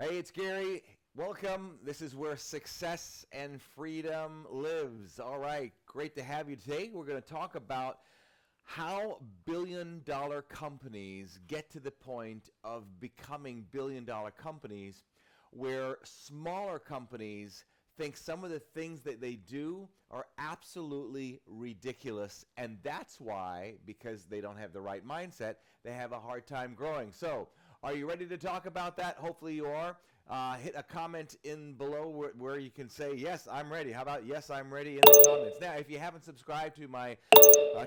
Hey, it's Gary. Welcome. This is where success and freedom lives. All right, great to have you today. We're going to talk about how billion-dollar companies get to the point of becoming billion-dollar companies where smaller companies think some of the things that they do are absolutely ridiculous. And that's why, because they don't have the right mindset, they have a hard time growing. So, are you ready to talk about that? Hopefully you are. Hit a comment in below where you can say, yes, I'm ready. How about yes, I'm ready in the comments? Now, if you haven't subscribed to my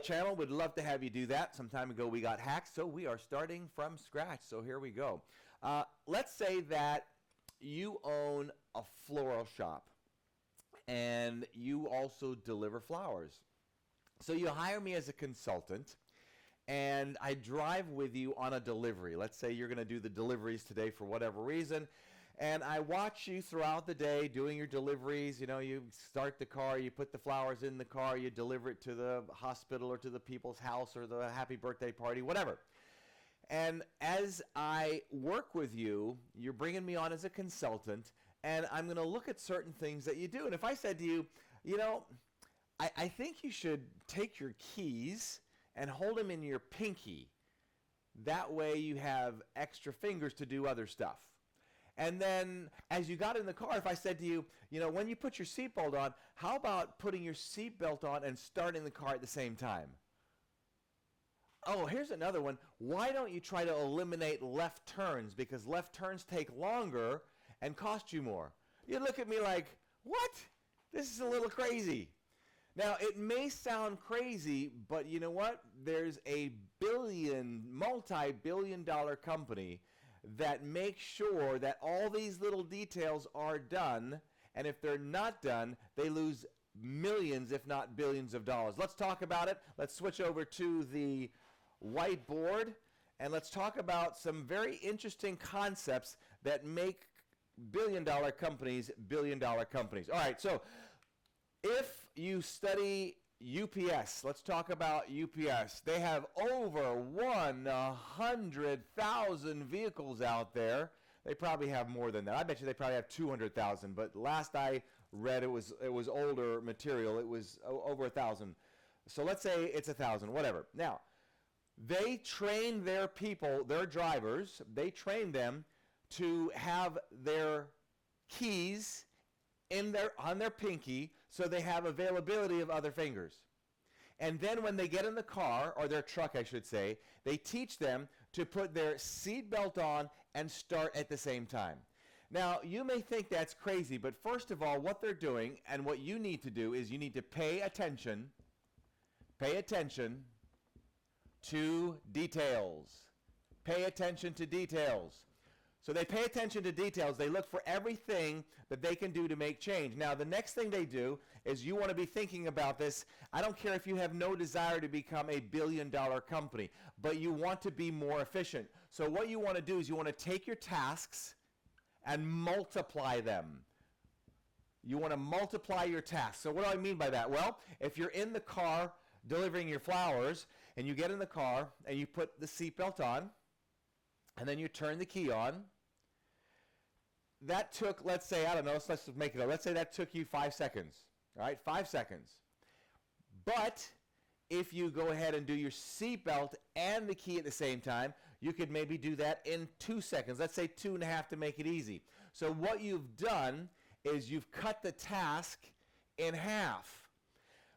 channel, we'd love to have you do that. Some time ago we got hacked, so we are starting from scratch. So here we go. Let's say that you own a floral shop and you also deliver flowers. So you hire me as a consultant, and I drive with you on a delivery. Let's say you're going to do the deliveries today for whatever reason, and I watch you throughout the day doing your deliveries. You know, you start the car, you put the flowers in the car, you deliver it to the hospital or to the people's house or the happy birthday party, whatever. And as I work with you, you're bringing me on as a consultant, and I'm going to look at certain things that you do. And if I said to you, you know, I think you should take your keys and hold them in your pinky. That way you have extra fingers to do other stuff. And then as you got in the car, if I said to you, you know, when you put your seatbelt on, how about putting your seatbelt on and starting the car at the same time? Oh, here's another one. Why don't you try to eliminate left turns? Because left turns take longer and cost you more. You look at me like, what? This is a little crazy. Now, it may sound crazy, but you know what? There's a multi-billion-dollar company that makes sure that all these little details are done, and if they're not done, they lose millions, if not billions of dollars. Let's talk about it. Let's switch over to the whiteboard, and let's talk about some very interesting concepts that make billion-dollar companies billion-dollar companies. All right, so if you study UPS, let's talk about UPS. They have over 100,000 vehicles out there. They probably have more than that. I bet you they probably have 200,000, but last I read it was older material. It was over 1,000. So let's say it's 1,000, whatever. Now, they train their people, their drivers, they train them to have their keys on their pinky, so they have availability of other fingers. And then when they get in the car, or their truck I should say, they teach them to put their seat belt on and start at the same time. Now, you may think that's crazy, but first of all, what they're doing and what you need to do is you need to pay attention to details. Pay attention to details. So they pay attention to details. They look for everything that they can do to make change. Now, the next thing they do is you want to be thinking about this. I don't care if you have no desire to become a billion-dollar company, but you want to be more efficient. So what you want to do is you want to take your tasks and multiply them. You want to multiply your tasks. So what do I mean by that? Well, if you're in the car delivering your flowers and you get in the car and you put the seatbelt on and then you turn the key on, that took, let's say, I don't know, let's just make it up. Let's say that took you 5 seconds, all right? 5 seconds. But if you go ahead and do your seatbelt and the key at the same time, you could maybe do that in 2 seconds. Let's say 2.5 to make it easy. So what you've done is you've cut the task in half.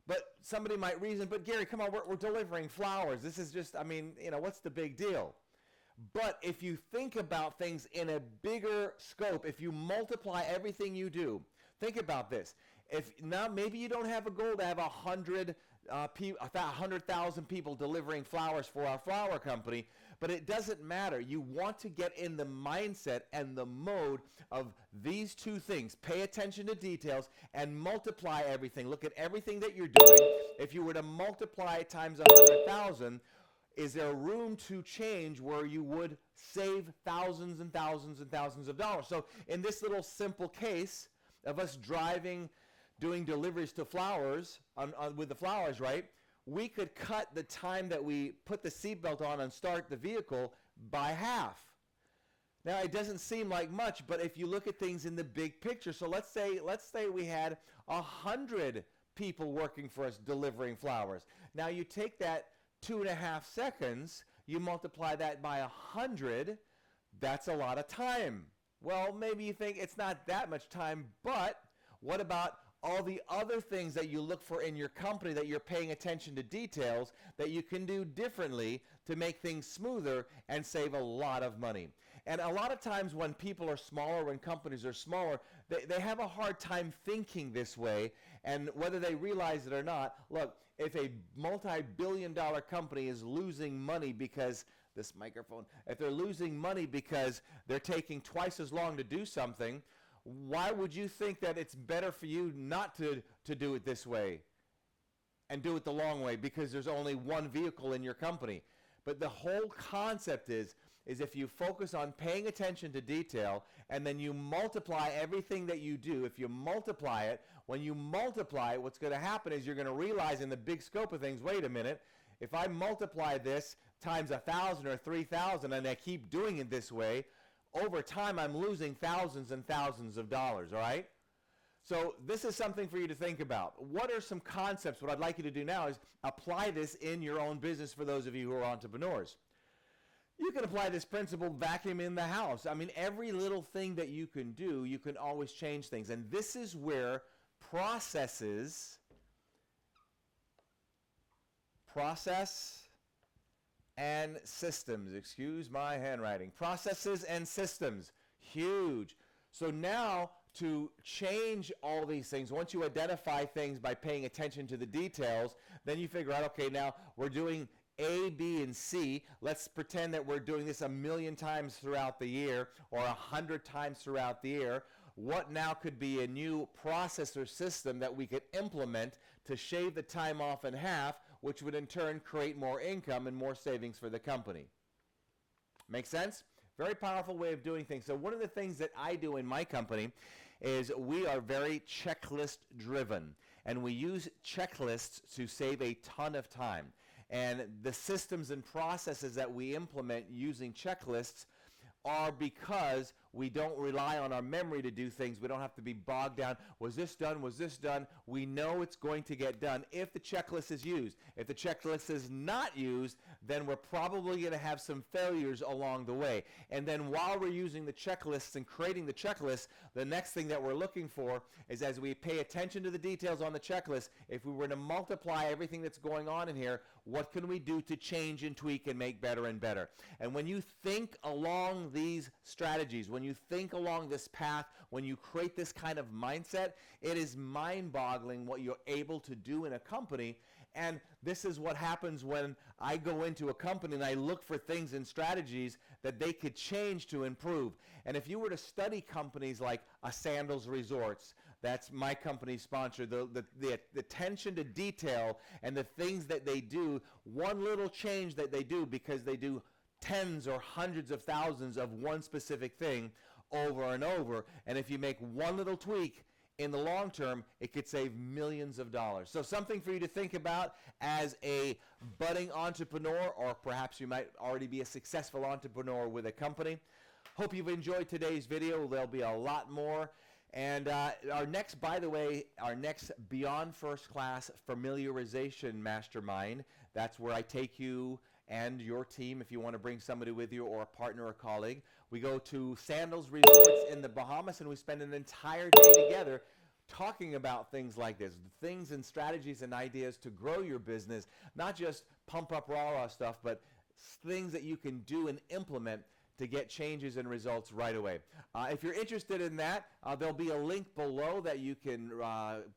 But somebody might reason, but Gary, come on, we're delivering flowers. This is just, I mean, you know, what's the big deal? But if you think about things in a bigger scope, if you multiply everything you do, think about this. If now maybe you don't have a goal to have 100,000 people delivering flowers for our flower company, but it doesn't matter. You want to get in the mindset and the mode of these two things. Pay attention to details and multiply everything. Look at everything that you're doing. If you were to multiply it times 100,000, is there room to change where you would save thousands and thousands and thousands of dollars? So in this little simple case of us driving, doing deliveries to flowers, with the flowers, right, we could cut the time that we put the seatbelt on and start the vehicle by half. Now, it doesn't seem like much, but if you look at things in the big picture, so let's say we had 100 people working for us delivering flowers. Now, you take that 2.5 seconds, you multiply that by 100, that's a lot of time. Well, maybe you think it's not that much time, but what about all the other things that you look for in your company, that you're paying attention to details that you can do differently to make things smoother and save a lot of money? And a lot of times when people are smaller, when companies are smaller, they have a hard time thinking this way, and whether they realize it or not, look, if a multi-billion-dollar company is losing money because this microphone, if they're losing money because they're taking twice as long to do something, why would you think that it's better for you not to do it this way and do it the long way because there's only one vehicle in your company? But the whole concept is if you focus on paying attention to detail and then you multiply everything that you do, if you multiply it, when you multiply it, what's going to happen is you're going to realize in the big scope of things, wait a minute, if I multiply this times 1,000 or 3,000 and I keep doing it this way, over time I'm losing thousands and thousands of dollars, all right? So this is something for you to think about. What are some concepts? What I'd like you to do now is apply this in your own business for those of you who are entrepreneurs. You can apply this principle vacuum in the house. I mean, every little thing that you can do, you can always change things. And this is where process and systems, excuse my handwriting, processes and systems, huge. So now to change all these things, once you identify things by paying attention to the details, then you figure out, okay, now we're doing A, B, and C. Let's pretend that we're doing this 1,000,000 times throughout the year or 100 times throughout the year. What now could be a new process or system that we could implement to shave the time off in half, which would in turn create more income and more savings for the company? Make sense? Very powerful way of doing things. So one of the things that I do in my company is we are very checklist driven, and we use checklists to save a ton of time. And the systems and processes that we implement using checklists are because we don't rely on our memory to do things. We don't have to be bogged down. Was this done? Was this done? We know it's going to get done if the checklist is used. If the checklist is not used, then we're probably going to have some failures along the way. And then while we're using the checklists and creating the checklist, the next thing that we're looking for is, as we pay attention to the details on the checklist, if we were to multiply everything that's going on in here, what can we do to change and tweak and make better and better? And when you think along these strategies, when you think along this path, when you create this kind of mindset, it is mind-boggling what you're able to do in a company. And this is what happens when I go into a company and I look for things and strategies that they could change to improve. And if you were to study companies like a Sandals Resorts, that's my company's sponsor, the attention to detail and the things that they do, one little change that they do, because they do tens or hundreds of thousands of one specific thing over and over. And if you make one little tweak, in the long term, it could save millions of dollars. So something for you to think about as a budding entrepreneur, or perhaps you might already be a successful entrepreneur with a company. Hope you've enjoyed today's video. There'll be a lot more. And our next Beyond First Class Familiarization Mastermind, that's where I take you and your team, if you want to bring somebody with you or a partner or colleague. We go to Sandals Resorts in the Bahamas, and we spend an entire day together talking about things like this, things and strategies and ideas to grow your business, not just pump up raw stuff, but things that you can do and implement to get changes and results right away. If you're interested in that, there'll be a link below that you can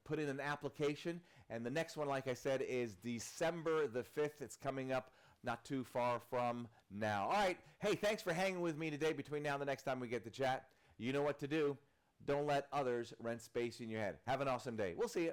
put in an application. And the next one, like I said, is December the 5th. It's coming up not too far from now. All right. Hey, thanks for hanging with me today. Between now and the next time we get to chat, you know what to do. Don't let others rent space in your head. Have an awesome day. We'll see you.